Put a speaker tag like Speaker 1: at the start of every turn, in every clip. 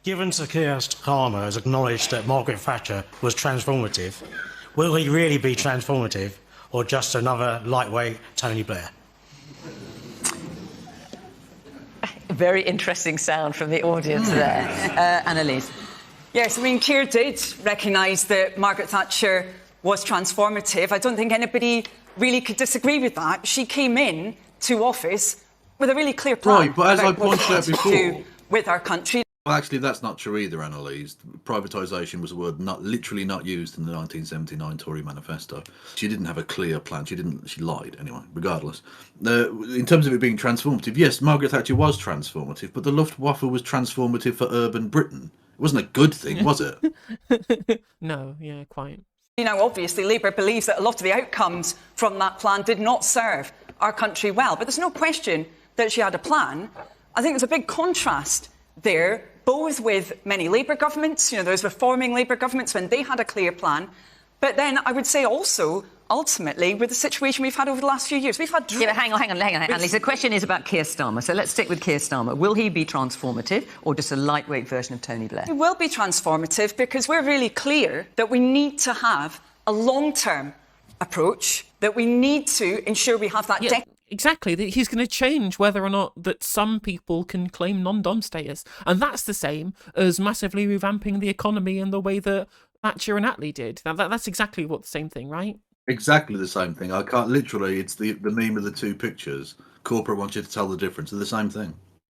Speaker 1: Given Sir Keir Starmer has acknowledged that Margaret Thatcher was transformative, will he really be transformative or just another lightweight Tony Blair?
Speaker 2: Very interesting sound from the audience there. Annalise.
Speaker 3: Yes, I mean, Keir did recognise that Margaret Thatcher was transformative. I don't think anybody really could disagree with that. She came in to office with a really clear plan.
Speaker 4: Right, but as I pointed out before,
Speaker 3: with our country.
Speaker 4: Well, actually, that's not true either, Annalise. Privatisation was a word literally not used in the 1979 Tory manifesto. She didn't have a clear plan. She lied, anyway, regardless. In terms of it being transformative, yes, Margaret Thatcher was transformative, but the Luftwaffe was transformative for urban Britain. It wasn't a good thing, was it?
Speaker 5: No, yeah, quite.
Speaker 3: You know, obviously, Labour believes that a lot of the outcomes from that plan did not serve our country well. But there's no question that she had a plan. I think there's a big contrast there, both with many Labour governments, you know, those reforming Labour governments when they had a clear plan, but then I would say also, ultimately, with the situation we've had over the last few years. We've had...
Speaker 2: Yeah, but hang on, Annalise. The question is about Keir Starmer, so let's stick with Keir Starmer. Will he be transformative or just a lightweight version of Tony Blair?
Speaker 3: He will be transformative because we're really clear that we need to have a long-term approach, that we need to ensure we have that...
Speaker 5: Exactly, that he's going to change whether or not that some people can claim non-dom status. And that's the same as massively revamping the economy in the way that Thatcher and Attlee did. Now, that's exactly what the same thing, right?
Speaker 4: Exactly the same thing. I can't literally, it's the meme of the two pictures. Corporate wants you to tell the difference. They're the same thing.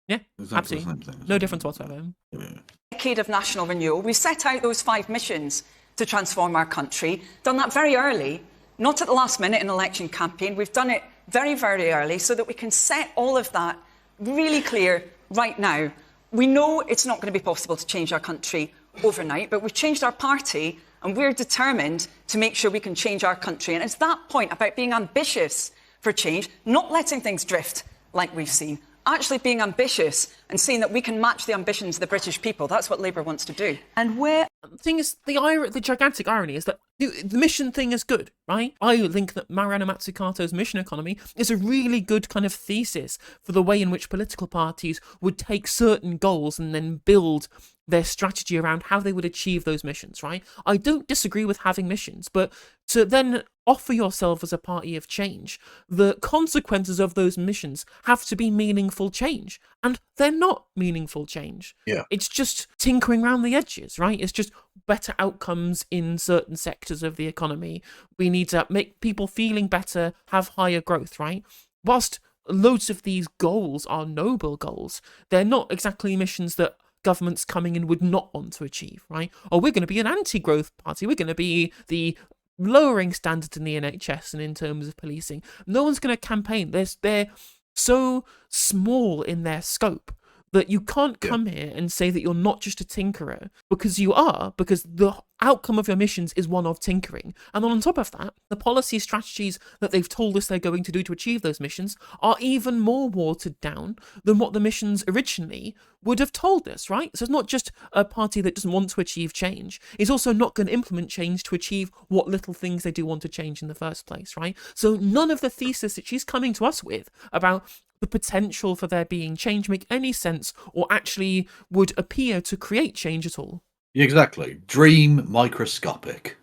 Speaker 5: Yeah,
Speaker 4: exactly
Speaker 5: absolutely.
Speaker 4: The same thing.
Speaker 5: No difference whatsoever.
Speaker 4: Yeah.
Speaker 3: Decade of national renewal. We set out those 5 missions to transform our country. Done that very early, not at the last minute in election campaign. We've done it very, very early so that we can set all of that really clear right now. We know it's not going to be possible to change our country overnight, but we've changed our party and we're determined to make sure we can change our country. And it's that point about being ambitious for change, not letting things drift like we've seen, actually being ambitious and seeing that we can match the ambitions of the British people. That's what Labour wants to do.
Speaker 2: And where...
Speaker 5: The thing is, the gigantic irony is that the mission thing is good, right? I think that Mariana Mazzucato's mission economy is a really good kind of thesis for the way in which political parties would take certain goals and then build their strategy around how they would achieve those missions, right? I don't disagree with having missions, but to then offer yourself as a party of change, the consequences of those missions have to be meaningful change. And they're not meaningful change.
Speaker 4: Yeah.
Speaker 5: It's just tinkering around the edges, right? It's just better outcomes in certain sectors of the economy. We need to make people feeling better, have higher growth, right? Whilst loads of these goals are noble goals, they're not exactly missions that governments coming in would not want to achieve, right? Or we're going to be an anti-growth party. We're going to be the lowering standards in the NHS and in terms of policing. No one's going to campaign. They're so small in their scope that you can't come here and say that you're not just a tinkerer, because you are, because the outcome of your missions is one of tinkering. And then on top of that, the policy strategies that they've told us they're going to do to achieve those missions are even more watered down than what the missions originally would have told us, right? So it's not just a party that doesn't want to achieve change. It's also not going to implement change to achieve what little things they do want to change in the first place, right? So none of the thesis that she's coming to us with about the potential for there being change make any sense or actually would appear to create change at all.
Speaker 4: Exactly. Dream microscopic.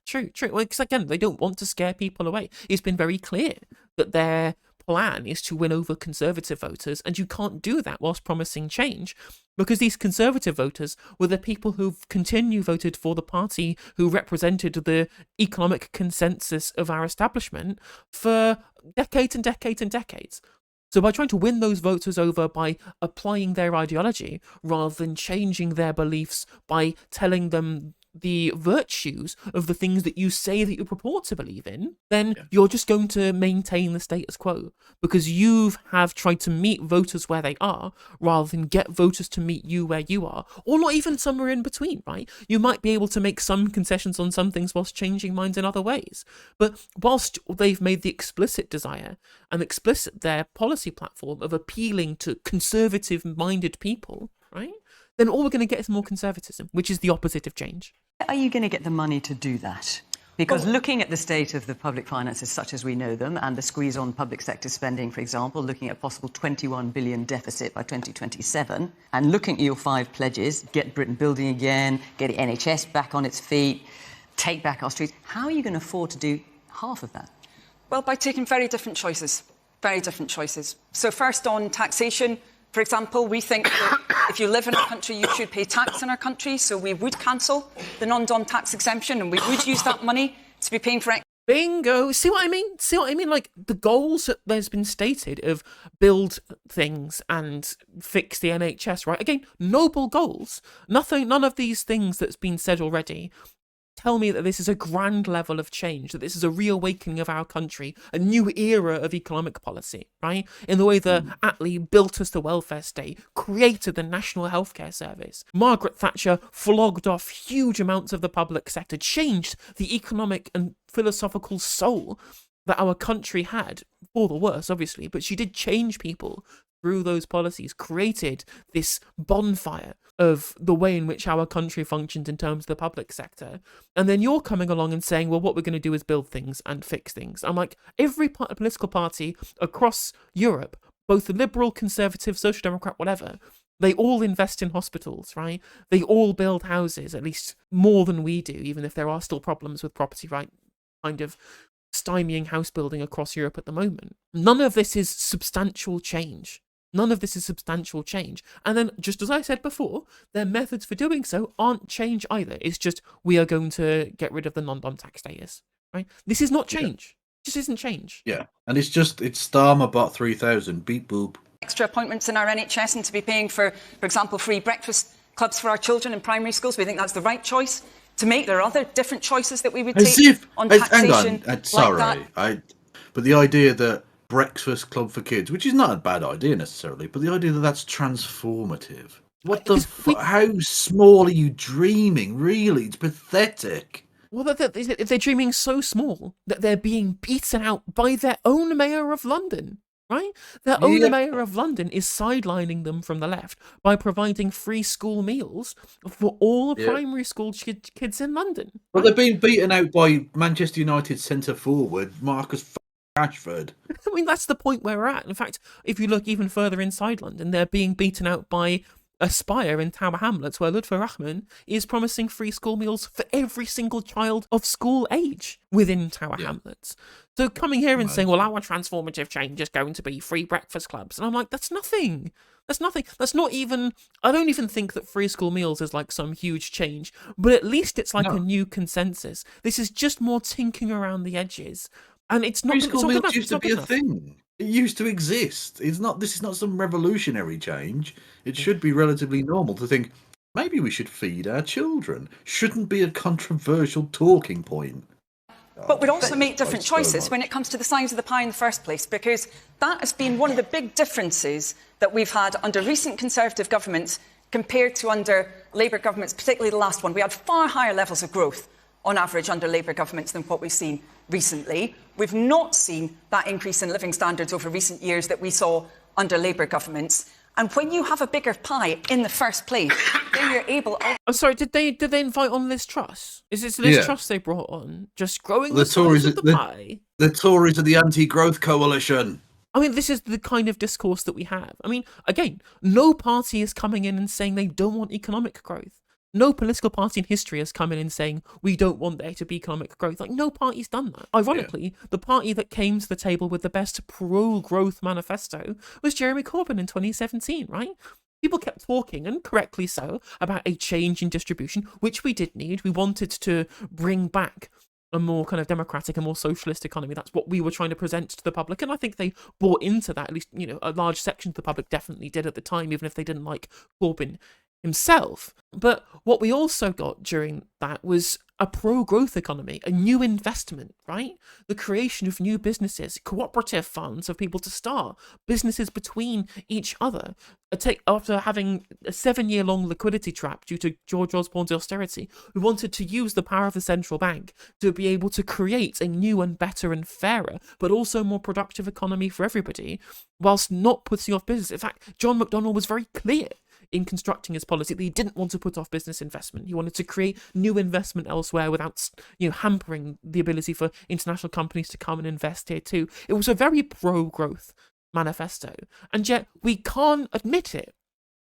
Speaker 5: True. Well, because again, they don't want to scare people away. It's been very clear that their plan is to win over Conservative voters, and you can't do that whilst promising change, because these Conservative voters were the people who've continued voted for the party who represented the economic consensus of our establishment for decades and decades and decades. So by trying to win those voters over by applying their ideology rather than changing their beliefs by telling them the virtues of the things that you say that you purport to believe in, then you're just going to maintain the status quo, because you have tried to meet voters where they are rather than get voters to meet you where you are, or not even somewhere in between, right? You might be able to make some concessions on some things whilst changing minds in other ways. But whilst they've made the explicit desire and explicit their policy platform of appealing to conservative-minded people, right, then all we're going to get is more conservatism, which is the opposite of change.
Speaker 2: Are you going to get the money to do that? Because looking at the state of the public finances such as we know them and the squeeze on public sector spending, for example, looking at a possible 21 billion deficit by 2027, and looking at your 5 pledges, get Britain building again, get the NHS back on its feet, take back our streets, how are you going to afford to do half of that?
Speaker 3: Well, by taking very different choices. Very different choices. So first on taxation, for example, we think that if you live in our country, you should pay tax in our country. So we would cancel the non-dom tax exemption and we would use that money to be paying for it.
Speaker 5: Bingo. See what I mean? See what I mean? Like, the goals that there's been stated of build things and fix the NHS, right? Again, noble goals. None of these things that's been said already tell me that this is a grand level of change, that this is a reawakening of our country, a new era of economic policy, right? In the way that Attlee built us the welfare state, created the National Healthcare Service. Margaret Thatcher flogged off huge amounts of the public sector, changed the economic and philosophical soul that our country had, for the worse, obviously, but she did change people through those policies, created this bonfire of the way in which our country functioned in terms of the public sector. And then you're coming along and saying, well, what we're going to do is build things and fix things. I'm like, every political party across Europe, both the Liberal, Conservative, Social Democrat, whatever, they all invest in hospitals, right? They all build houses, at least more than we do, even if there are still problems with property right kind of stymieing house building across Europe at the moment. None of this is substantial change. None of this is substantial change. And then, just as I said before, their methods for doing so aren't change either. It's just, we are going to get rid of the non-dom tax status, right? This is not change. This isn't change.
Speaker 4: Yeah, and it's Starmer bought 3,000, beep boop.
Speaker 3: Extra appointments in our NHS and to be paying for example, free breakfast clubs for our children in primary schools. We think that's the right choice to make. There are other different choices that we would take on taxation.
Speaker 4: Hang on, sorry. But the idea that breakfast club for kids, which is not a bad idea necessarily, but the idea that that's transformative. What the how small are you dreaming, really? It's pathetic.
Speaker 5: Well, they're dreaming so small that they're being beaten out by their own mayor of London, right? Their own mayor of London is sidelining them from the left by providing free school meals for all the primary school kids in London.
Speaker 4: Well, they're being beaten out by Manchester United centre forward Marcus Rashford.
Speaker 5: I mean, that's the point where we're at. In fact, if you look even further inside London, they're being beaten out by Aspire in Tower Hamlets, where Lutfi Rahman is promising free school meals for every single child of school age within Tower Hamlets. So coming here and saying, well, our transformative change is going to be free breakfast clubs. And I'm like, that's nothing. That's nothing. That's not even, I don't even think that free school meals is like some huge change, but at least it's like a new consensus. This is just more tinkering around the edges. And it's not.
Speaker 4: Free school meals used to be a thing. It used to exist. This is not some revolutionary change. It should be relatively normal to think, maybe we should feed our children. Shouldn't be a controversial talking point.
Speaker 3: But we'd also make different choices when it comes to the size of the pie in the first place, because that has been one of the big differences that we've had under recent Conservative governments compared to under Labour governments, particularly the last one. We had far higher levels of growth on average under Labour governments than what we've seen recently. We've not seen that increase in living standards over recent years that we saw under Labour governments. And when you have a bigger pie in the first place, then you're able...
Speaker 5: Oh, sorry, did they invite on Liz Truss? Is this Liz Truss they brought on? Just growing the size of the pie?
Speaker 4: The Tories are the anti-growth coalition.
Speaker 5: I mean, this is the kind of discourse that we have. I mean, again, no party is coming in and saying they don't want economic growth. No political party in history has come in and saying, we don't want there to be economic growth. Like, no party's done that. Ironically, the party that came to the table with the best pro-growth manifesto was Jeremy Corbyn in 2017, right? People kept talking, and correctly so, about a change in distribution, which we did need. We wanted to bring back a more kind of democratic and more socialist economy. That's what we were trying to present to the public, and I think they bought into that. At least, you know, a large section of the public definitely did at the time, even if they didn't like Corbyn himself. But what we also got during that was a pro-growth economy, a new investment, right? The creation of new businesses, cooperative funds for people to start, businesses between each other. After having a 7-year-long liquidity trap due to George Osborne's austerity, we wanted to use the power of the central bank to be able to create a new and better and fairer, but also more productive economy for everybody, whilst not putting off business. In fact, John McDonnell was very clear in constructing his policy that he didn't want to put off business investment. He wanted to create new investment elsewhere without, hampering the ability for international companies to come and invest here too. It was a very pro-growth manifesto, and yet we can't admit it.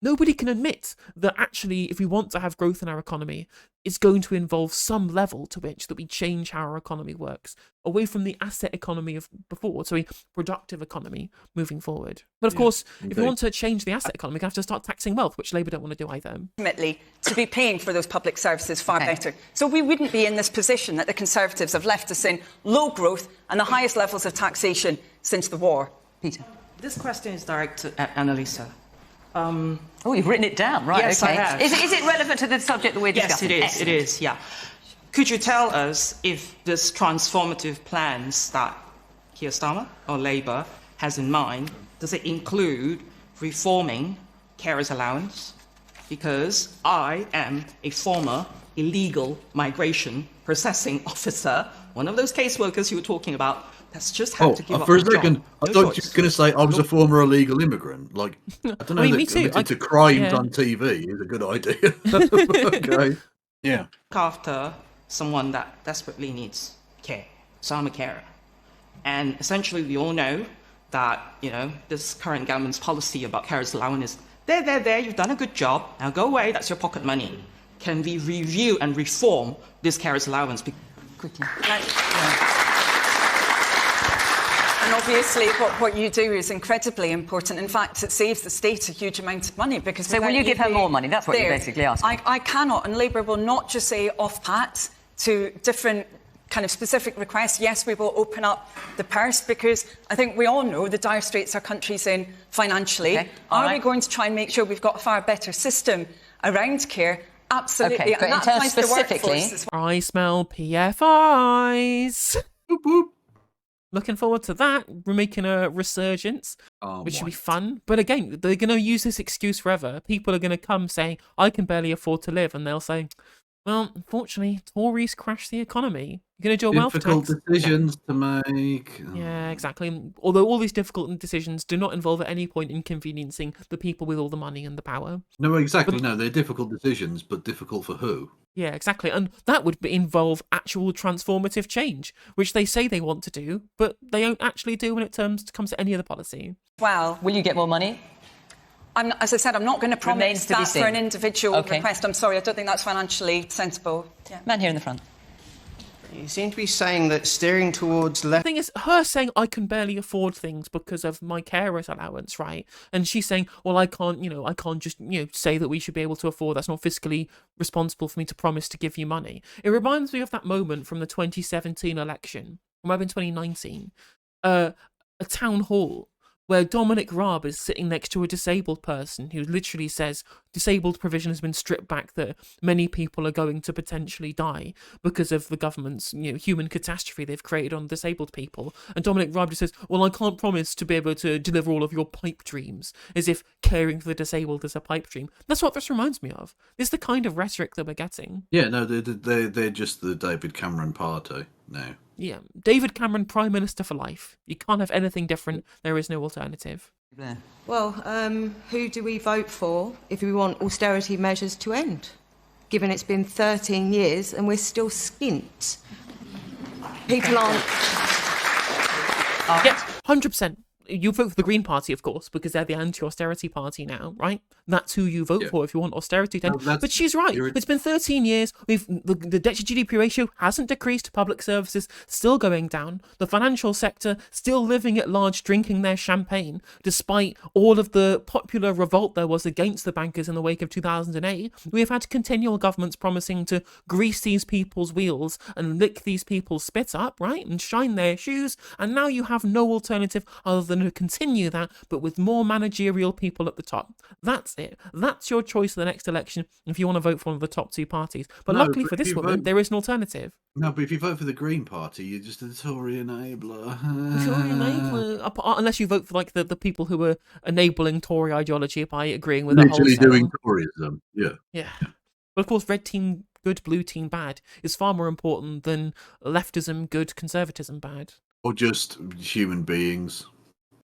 Speaker 5: Nobody can admit that actually, if we want to have growth in our economy, it's going to involve some level to which that we change how our economy works, away from the asset economy of before to a productive economy moving forward. But of course, if we want to change the asset economy, we have to start taxing wealth, which Labour don't want to do either.
Speaker 3: Ultimately, to be paying for those public services far better. So we wouldn't be in this position that the Conservatives have left us in, low growth and the highest levels of taxation since the war.
Speaker 2: Peter.
Speaker 6: This question is directed at Annalisa.
Speaker 2: Oh, you've written it down, right?
Speaker 6: Yes,
Speaker 2: okay.
Speaker 6: I have.
Speaker 2: Is it relevant to the subject that we're discussing?
Speaker 6: Yes, it is, yeah. Could you tell us if this transformative plans that Keir Starmer or Labour has in mind, does it include reforming carers allowance? Because I am a former illegal migration processing officer, one of those caseworkers you were talking about. That's just had to give up
Speaker 4: for a
Speaker 6: his job.
Speaker 4: second, I thought you were going to say I was a former illegal immigrant. Like, I don't know,
Speaker 5: me too.
Speaker 4: to crimes on TV is a good idea. Okay. Yeah.
Speaker 6: Look after someone that desperately needs care. So I'm a carer. And essentially, we all know that, this current government's policy about carers allowance is, there, you've done a good job. Now go away, that's your pocket money. Can we review and reform this carers allowance?
Speaker 2: Quickly.
Speaker 3: And obviously, what you do is incredibly important. In fact, it saves the state a huge amount of money because.
Speaker 2: So will you give her more money? That's what you're basically asking.
Speaker 3: I cannot, and Labour will not just say off pat to different kind of specific requests. Yes, we will open up the purse because I think we all know the dire straits our country's in financially.
Speaker 2: Okay.
Speaker 3: Are we going to try and make sure we've got a far better system around care? Absolutely.
Speaker 2: Okay, but in terms specifically,
Speaker 5: I smell PFIs.
Speaker 4: Boop, boop.
Speaker 5: Looking forward to that. We're making a resurgence, which should be fun. But again, they're going to use this excuse forever. People are going to come saying, I can barely afford to live. And they'll say, well, unfortunately, Tories crashed the economy. You're going to do a wealth tax.
Speaker 4: Difficult decisions to make.
Speaker 5: Yeah, exactly. Although all these difficult decisions do not involve at any point inconveniencing the people with all the money and the power.
Speaker 4: No, exactly. No, they're difficult decisions, but difficult for who?
Speaker 5: Yeah, exactly. And that would involve actual transformative change, which they say they want to do, but they don't actually do when it comes to any other policy.
Speaker 3: Well,
Speaker 2: will you get more money?
Speaker 3: As I said, I'm not going to promise that for an individual
Speaker 2: Okay.
Speaker 3: request. I'm sorry, I don't think that's financially sensible. Yeah.
Speaker 2: Man here in the front.
Speaker 7: You seem to be saying that steering towards
Speaker 5: The thing is, her saying I can barely afford things because of my carer's allowance, right? And she's saying, well, I can't just, say that we should be able to afford. That's not fiscally responsible for me to promise to give you money. It reminds me of that moment from the 2017 election, or maybe in 2019, a town hall where Dominic Raab is sitting next to a disabled person who literally says disabled provision has been stripped back, that many people are going to potentially die because of the government's human catastrophe they've created on disabled people. And Dominic Raab just says, well, I can't promise to be able to deliver all of your pipe dreams, as if caring for the disabled is a pipe dream. That's what this reminds me of. It's the kind of rhetoric that we're getting.
Speaker 4: Yeah, no, they're just the David Cameron party now.
Speaker 5: Yeah, David Cameron, Prime Minister for life. You can't have anything different. There is no alternative.
Speaker 8: Well, who do we vote for if we want austerity measures to end? Given it's been 13 years and we're still skint. People aren't...
Speaker 5: Yes, 100%. You vote for the Green Party, of course, because they're the anti-austerity party now, right? That's who you vote for if you want austerity to end. But she's right. It's been 13 years. The debt to GDP ratio hasn't decreased. Public services still going down. The financial sector still living at large, drinking their champagne, despite all of the popular revolt there was against the bankers in the wake of 2008. We have had continual governments promising to grease these people's wheels and lick these people's spit up, right? And shine their shoes. And now you have no alternative other than to continue that, but with more managerial people at the top. That's it. That's your choice for the next election if you want to vote for one of the top two parties. But luckily for this woman, there is an alternative.
Speaker 4: No, but if you vote for the Green Party, you're just a Tory enabler.
Speaker 5: Tory enabler. Unless you vote for the people who are enabling Tory ideology by agreeing with
Speaker 4: literally
Speaker 5: the wholesale.
Speaker 4: doing Toryism. Yeah.
Speaker 5: But of course, red team good, blue team bad is far more important than leftism good, conservatism bad.
Speaker 4: Or just human beings.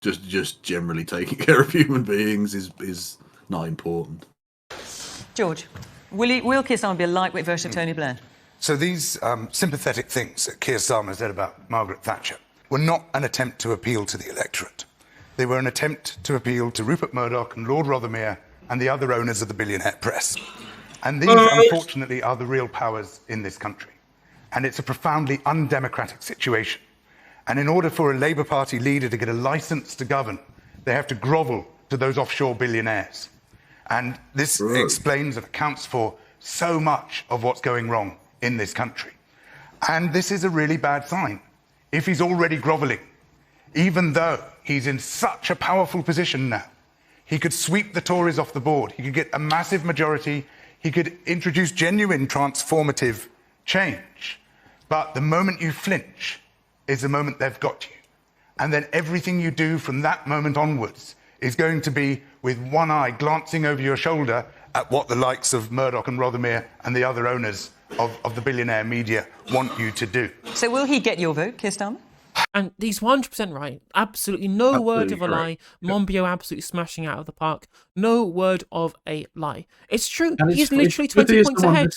Speaker 4: Just generally taking care of human beings is not important.
Speaker 2: George, will Keir Starmer be a lightweight version of Tony Blair?
Speaker 9: So these sympathetic things that Keir Starmer said about Margaret Thatcher were not an attempt to appeal to the electorate. They were an attempt to appeal to Rupert Murdoch and Lord Rothermere and the other owners of the billionaire press. And these, unfortunately, are the real powers in this country. And it's a profoundly undemocratic situation. And in order for a Labour Party leader to get a licence to govern, they have to grovel to those offshore billionaires. And this explains and accounts for so much of what's going wrong in this country. And this is a really bad sign. If he's already grovelling, even though he's in such a powerful position now, he could sweep the Tories off the board. He could get a massive majority. He could introduce genuine transformative change. But the moment you flinch is the moment they've got you. And then everything you do from that moment onwards is going to be with one eye glancing over your shoulder at what the likes of Murdoch and Rothermere and the other owners of the billionaire media want you to do.
Speaker 2: So will he get your vote, Keir Starmer?
Speaker 5: And he's 100% right. Absolutely no word of a lie. Monbiot absolutely smashing out of the park. No word of a lie. It's true. He's literally 20 points ahead.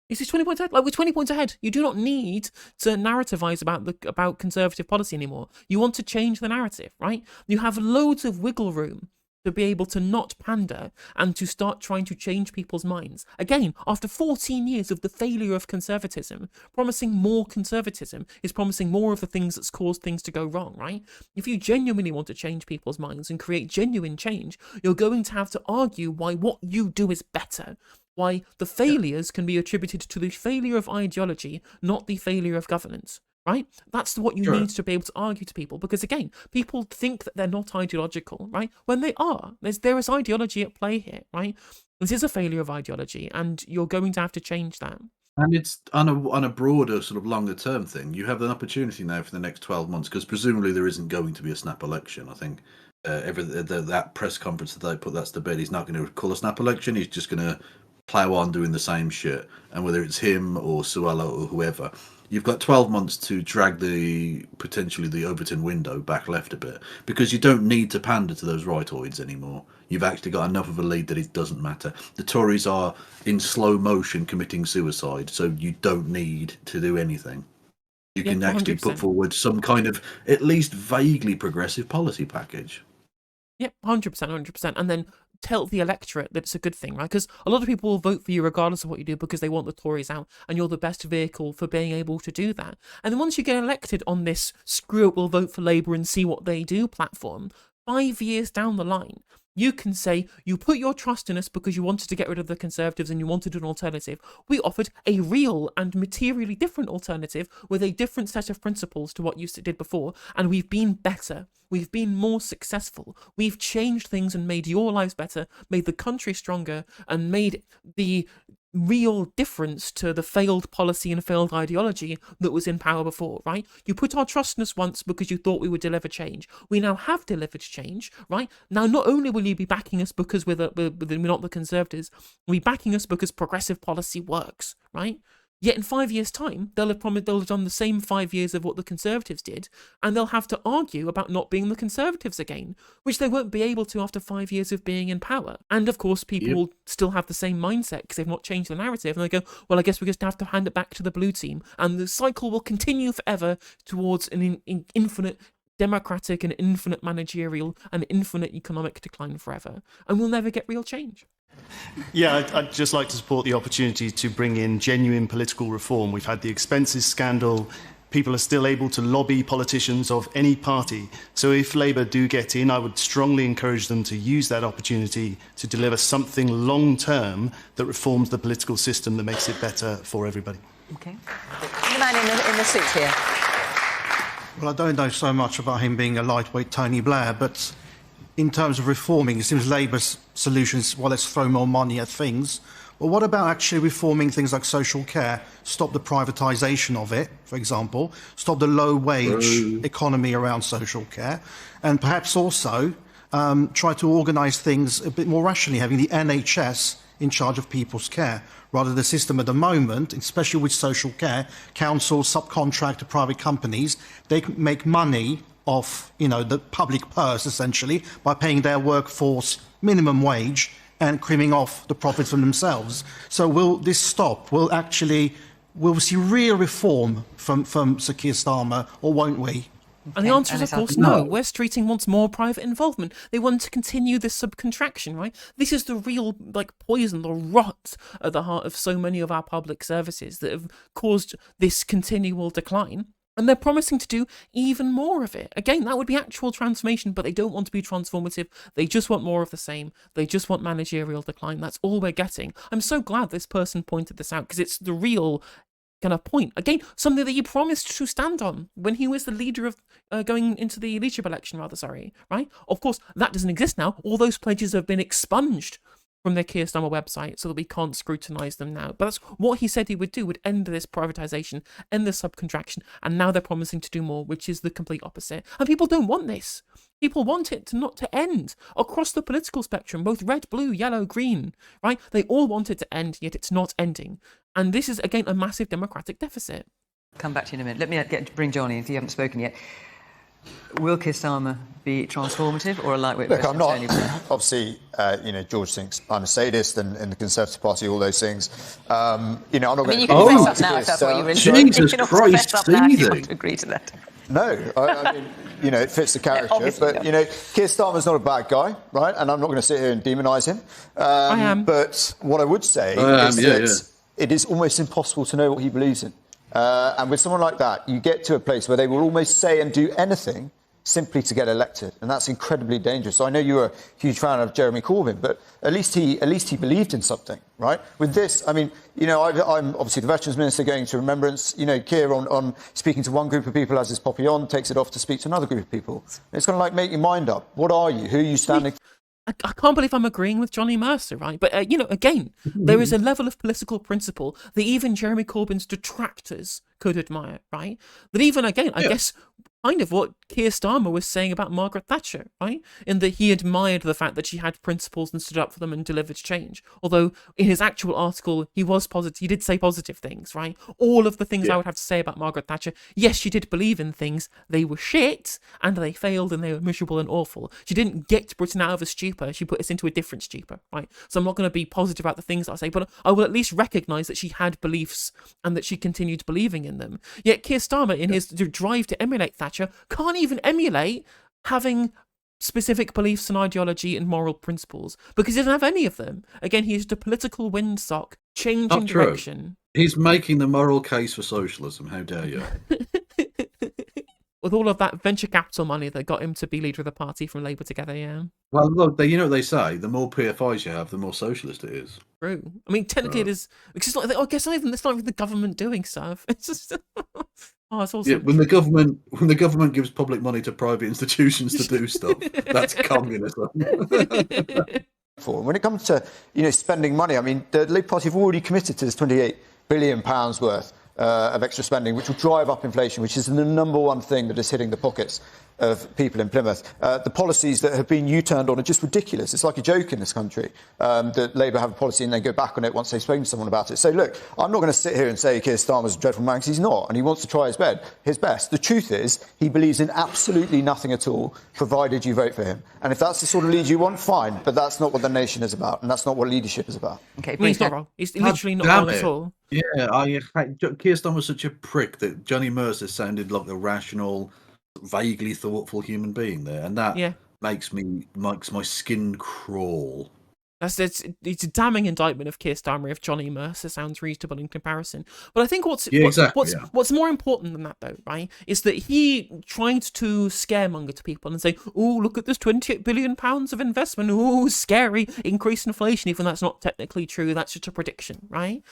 Speaker 5: He's 20 points ahead. Like, we're 20 points ahead. You do not need to narrativize about conservative policy anymore. You want to change the narrative, right? You have loads of wiggle room to be able to not pander and to start trying to change people's minds. Again, after 14 years of the failure of conservatism, promising more conservatism is promising more of the things that's caused things to go wrong, right? If you genuinely want to change people's minds and create genuine change, you're going to have to argue why what you do is better. Why the failures can be attributed to the failure of ideology, not the failure of governance. Right? That's what you need to be able to argue to people, because again, people think that they're not ideological, right? When they are. There is ideology at play here, right? This is a failure of ideology, and you're going to have to change that.
Speaker 4: And it's on a broader, sort of longer term thing. You have an opportunity now for the next 12 months, because presumably there isn't going to be a snap election. I think that press conference that they put that's to bed, he's not going to call a snap election. He's just going to plough on doing the same shit. And whether it's him or Suella or whoever, you've got 12 months to drag potentially the Overton window back left a bit, because you don't need to pander to those rightoids anymore. You've actually got enough of a lead that it doesn't matter. The Tories are in slow motion committing suicide, so you don't need to do anything. You can actually
Speaker 5: 100%.
Speaker 4: put forward some kind of at least vaguely progressive policy package.
Speaker 5: Yep, 100%. And then tell the electorate that it's a good thing, right? Because a lot of people will vote for you regardless of what you do because they want the Tories out, and you're the best vehicle for being able to do that. And then once you get elected on this screw it, we'll vote for Labour and see what they do platform, 5 years down the line, you can say you put your trust in us because you wanted to get rid of the Conservatives and you wanted an alternative. We offered a real and materially different alternative with a different set of principles to what you did before, and we've been better. We've been more successful. We've changed things and made your lives better, made the country stronger, and made the real difference to the failed policy and failed ideology that was in power before, right? You put our trust in us once because you thought we would deliver change. We now have delivered change, right? Now, not only will you be backing us because we're not the Conservatives, we'll be backing us because progressive policy works, right? Yet in 5 years' time, they'll have done the same 5 years of what the Conservatives did, and they'll have to argue about not being the Conservatives again, which they won't be able to after 5 years of being in power. And of course, people will still have the same mindset because they've not changed the narrative, and they go, well, I guess we just have to hand it back to the blue team, and the cycle will continue forever towards an infinite democratic and infinite managerial and infinite economic decline forever, and we'll never get real change.
Speaker 10: Yeah, I'd just like to support the opportunity to bring in genuine political reform. We've had the expenses scandal. People are still able to lobby politicians of any party. So if Labour do get in, I would strongly encourage them to use that opportunity to deliver something long-term that reforms the political system that makes it better for everybody.
Speaker 2: Okay. The man in the suit here.
Speaker 11: Well, I don't know so much about him being a lightweight Tony Blair, but in terms of reforming, it seems Labour's solutions, well, let's throw more money at things. Well, what about actually reforming things like social care? Stop the privatisation of it, for example. Stop the low-wage economy around social care. And perhaps also try to organise things a bit more rationally, having the NHS in charge of people's care, rather than the system at the moment, especially with social care, councils subcontract to private companies. They make money off, the public purse, essentially, by paying their workforce minimum wage, and creaming off the profits from themselves. So will this stop? Will we see real reform from Sir Keir Starmer, or won't we?
Speaker 5: And the answer is, of course, no. West Streeting wants more private involvement. They want to continue this subcontraction, right? This is the real, poison, the rot at the heart of so many of our public services that have caused this continual decline. And they're promising to do even more of it. Again, that would be actual transformation, but they don't want to be transformative. They just want more of the same. They just want managerial decline. That's all we're getting. I'm so glad this person pointed this out, because it's the real kind of point. Again, something that he promised to stand on when he was the leader of going into the leadership election, right? Of course, that doesn't exist now. All those pledges have been expunged from their Keir Starmer website so that we can't scrutinise them now. But that's what he said he would do, would end this privatisation, end the subcontraction, and now they're promising to do more, which is the complete opposite. And people don't want this. People want it not to end across the political spectrum, both red, blue, yellow, green, right? They all want it to end, yet it's not ending. And this is, again, a massive democratic deficit.
Speaker 2: Come back to you in a minute. Let me bring Johnny in, if you haven't spoken yet. Will Keir Starmer be transformative or a lightweight?
Speaker 12: Look, I'm not. Obviously, George thinks I'm a sadist, and in the Conservative Party, all those things. I'm not going to.
Speaker 2: You can fess up now if that's what you really want.
Speaker 4: Jesus Christ,
Speaker 2: fess up now if you want to agree to that.
Speaker 12: No, I mean, it fits the character. But Keir Starmer's not a bad guy, right? And I'm not going to sit here and demonise him.
Speaker 5: I am.
Speaker 12: But what I would say is that it is almost impossible to know what he believes in. And with someone like that, you get to a place where they will almost say and do anything simply to get elected, and that's incredibly dangerous. So I know you're a huge fan of Jeremy Corbyn, but at least he believed in something, right? With this, I mean, I'm obviously the Veterans Minister going to Remembrance. Keir on speaking to one group of people as his poppy on, takes it off to speak to another group of people. It's going to make your mind up. What are you? Who are you standing?
Speaker 5: I can't believe I'm agreeing with Johnny Mercer, right? But, again, there is a level of political principle that even Jeremy Corbyn's detractors could admire, right? That even, again, I guess, kind of what Keir Starmer was saying about Margaret Thatcher, right? In that he admired the fact that she had principles and stood up for them and delivered change. Although in his actual article, he was positive. He did say positive things, right? All of the things I would have to say about Margaret Thatcher. Yes, she did believe in things. They were shit, and they failed, and they were miserable and awful. She didn't get Britain out of a stupor. She put us into a different stupor, right? So I'm not going to be positive about the things I say, but I will at least recognise that she had beliefs and that she continued believing in them. Yet Keir Starmer, in his drive to emulate Thatcher, can't even emulate having specific beliefs and ideology and moral principles, because he doesn't have any of them. Again, he is the political windsock, changing direction.
Speaker 4: He's making the moral case for socialism. How dare you?
Speaker 5: With all of that venture capital money that got him to be leader of the party from Labour together, yeah.
Speaker 4: Well, look, you know what they say, the more PFIs you have, the more socialist it is.
Speaker 5: True. I mean, technically it is, because I guess it's not even the government doing stuff. It's just... it's also...
Speaker 4: when the government gives public money to private institutions to do stuff, that's communism.
Speaker 12: When it comes to spending money, I mean, the Labour Party have already committed to this £28 billion worth of extra spending, which will drive up inflation, which is the number one thing that is hitting the pockets of people in Plymouth. The policies that have been U-turned on are just ridiculous. It's like a joke in this country that Labour have a policy and then go back on it once they've spoken to someone about it. So, look, I'm not going to sit here and say Keir Starmer's a dreadful man, because he's not, and he wants to try his best. The truth is, he believes in absolutely nothing at all, provided you vote for him. And if that's the sort of lead you want, fine, but that's not what the nation is about, and that's not what leadership is about.
Speaker 2: Okay,
Speaker 5: he's not wrong. He's literally not wrong at all.
Speaker 4: Yeah, Keir Starmer was such a prick that Johnny Mercer sounded like a rational, vaguely thoughtful human being there, and that makes my skin crawl.
Speaker 5: It's a damning indictment of Keir Starmer if Johnny Mercer sounds reasonable in comparison. But I think what's more important than that, though, right, is that he tried to scaremonger to people and say, "Oh, look at this £28 billion of investment. Oh, scary, increased inflation." Even though that's not technically true, that's just a prediction, right?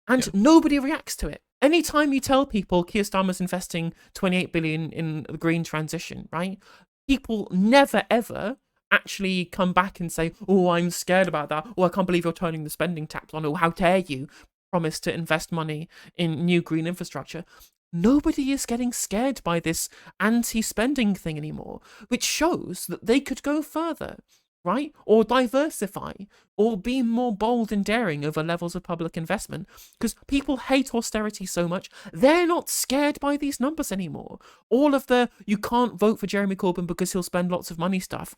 Speaker 5: And nobody reacts to it. Anytime you tell people Keir Starmer's investing £28 billion in the green transition, right? People never, ever actually come back and say, "Oh, I'm scared about that. Oh, I can't believe you're turning the spending taps on. Oh, how dare you promise to invest money in new green infrastructure." Nobody is getting scared by this anti-spending thing anymore, which shows that they could go further, right? Or diversify, or be more bold and daring over levels of public investment, because people hate austerity so much, they're not scared by these numbers anymore. All of the, you can't vote for Jeremy Corbyn because he'll spend lots of money stuff,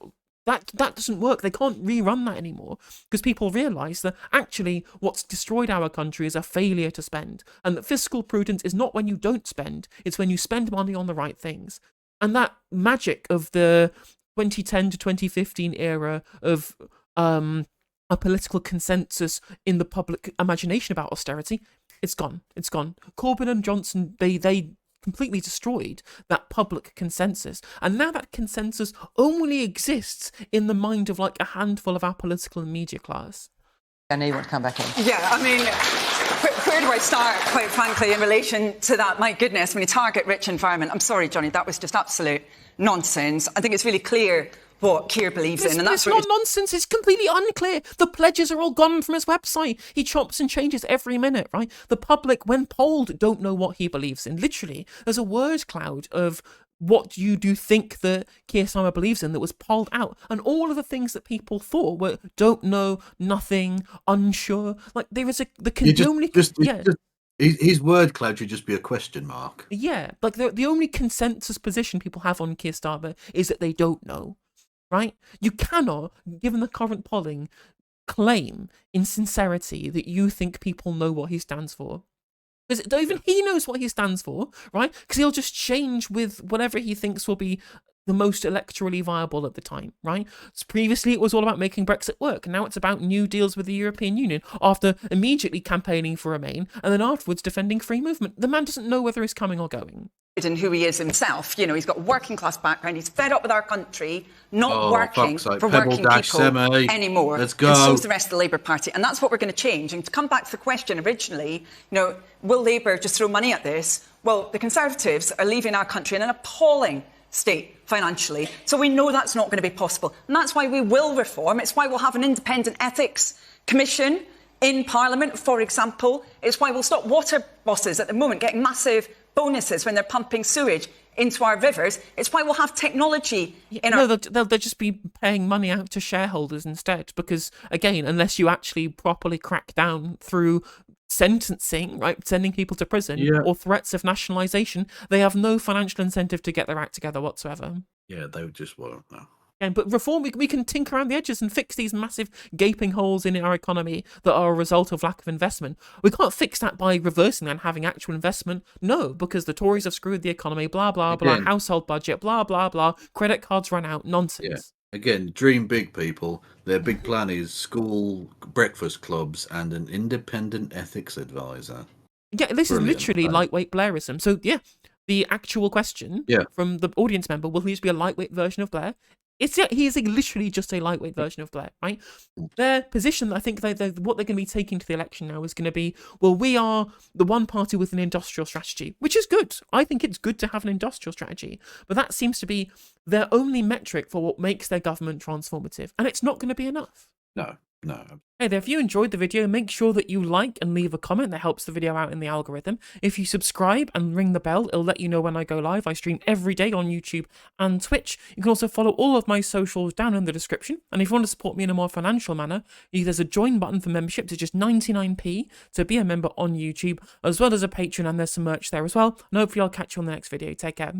Speaker 5: That doesn't work. They can't rerun that anymore because people realise that actually what's destroyed our country is a failure to spend, and that fiscal prudence is not when you don't spend, it's when you spend money on the right things. And that magic of the 2010 to 2015 era of a political consensus in the public imagination about austerity, it's gone. It's gone. Corbyn and Johnson, they completely destroyed that public consensus. And now that consensus only exists in the mind of like a handful of our political and media class.
Speaker 2: I know you want to come back in.
Speaker 3: Yeah, I mean, where do I start, quite frankly, in relation to that? My goodness, when you target rich environment, I'm sorry, Johnny, that was just absolute nonsense. I think it's really clear what Keir believes in. And
Speaker 5: that's not nonsense. It's completely unclear. The pledges are all gone from his website. He chops and changes every minute, right? The public, when polled, don't know what he believes in. Literally, there's a word cloud of what you do think that Keir Starmer believes in that was polled out. And all of the things that people thought were don't know, nothing, unsure. Like, there is
Speaker 4: his word cloud should just be a question mark.
Speaker 5: Yeah, like the only consensus position people have on Keir Starmer is that they don't know. Right? You cannot, given the current polling, claim in sincerity that you think people know what he stands for. Because even he knows what he stands for, right? Because he'll just change with whatever he thinks will be the most electorally viable at the time, right? So previously it was all about making Brexit work, and now it's about new deals with the European Union, after immediately campaigning for Remain, and then afterwards defending free movement. The man doesn't know whether he's coming or going.
Speaker 3: In who he is himself. You know, he's got a working class background. He's fed up with our country, not working for working people anymore.
Speaker 4: Let's go.
Speaker 3: And so's the rest of the Labour Party. And that's what we're going to change. And to come back to the question originally, you know, will Labour just throw money at this? Well, the Conservatives are leaving our country in an appalling state financially. So we know that's not going to be possible. And that's why we will reform. It's why we'll have an independent ethics commission in Parliament, for example. It's why we'll stop water bosses at the moment getting massive bonuses when they're pumping sewage into our rivers. It's why we'll have technology in our...
Speaker 5: No, they'll just be paying money out to shareholders instead, because, again, unless you actually properly crack down through sentencing, right, sending people to prison, or threats of nationalisation, they have no financial incentive to get their act together whatsoever.
Speaker 4: Yeah, they just won't, no.
Speaker 5: But reform, we can tinker around the edges and fix these massive gaping holes in our economy that are a result of lack of investment. We can't fix that by reversing that and having actual investment. No, because the Tories have screwed the economy, blah, blah, blah, household budget, blah, blah, blah, credit cards run out, nonsense.
Speaker 4: Yeah. Again, dream big, people. Their big plan is school breakfast clubs and an independent ethics advisor.
Speaker 5: Yeah, this is literally lightweight Blairism. So, yeah, the actual question from the audience member, will he just be a lightweight version of Blair? He is literally just a lightweight version of Blair, right? Their position, I think, what they're going to be taking to the election now is going to be, well, we are the one party with an industrial strategy, which is good. I think it's good to have an industrial strategy, but that seems to be their only metric for what makes their government transformative, and it's not going to be enough.
Speaker 4: No.
Speaker 5: Hey there, if you enjoyed the video, make sure that you like and leave a comment. That helps the video out in the algorithm. If you subscribe and ring the bell, it'll let you know when I go live. I stream every day on YouTube and Twitch. You can also follow all of my socials down in the description. And if you want to support me in a more financial manner, there's a join button for membership. It's just 99p to be a member on YouTube, as well as a Patreon, and there's some merch there as well. And hopefully I'll catch you on the next video. Take care.